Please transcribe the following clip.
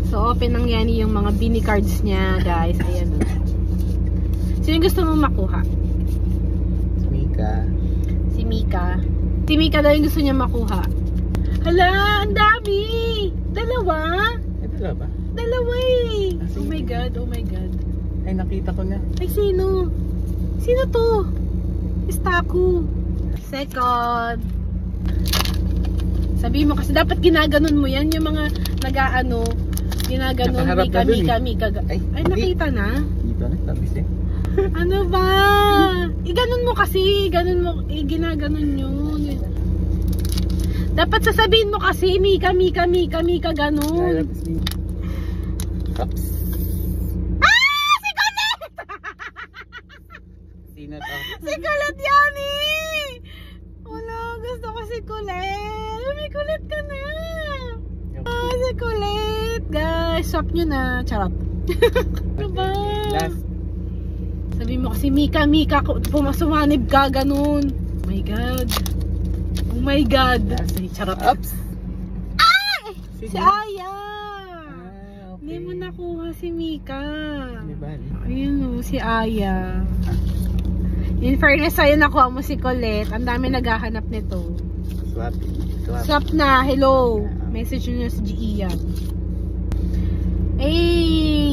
So, open ng Yani yung mga Bini cards niya, guys. Ayan. Sino gusto mong makuha? Si Mika. Si Mika. Si Mika daw yung gusto niya makuha. Hala, ang dami! Dalawa? Dalawa ba? Dalawa eh! Oh my God, oh my God. Ay, nakita ko na. Ay, sino? Sino to? Istaku. Second. Sabi mo kasi dapat ginaganon mo yan. Yung mga nag-aano, ginaganon, Mika. Ay, nakita na? Dito na, tabis eh. Ano ba? Iganon mo kasi. Ginaganon yun. Dapat sasabihin mo kasi, Mika, ganon. Cups. Ah! Si Colette! Sino to? Si Colette Yani! Wala, gusto ko si Colette. May Colette ka na. Ah, si Colette. Guys, swap nyo na. Charot. Ano ba? Last. Sabi mo kasi, Mika, pumasummanib ka, ganun. Oh my God. Oh my God. Charot. Ups. Ay! Si Aya. Okay. Hindi mo nakuha si Mika. Diba? Ayun o, si Aya. In fairness sa'yo, nakuha mo si Colette. Ang dami naghahanap nito. Swap. Swap na. Hello. Message nyo si Gia. Hey!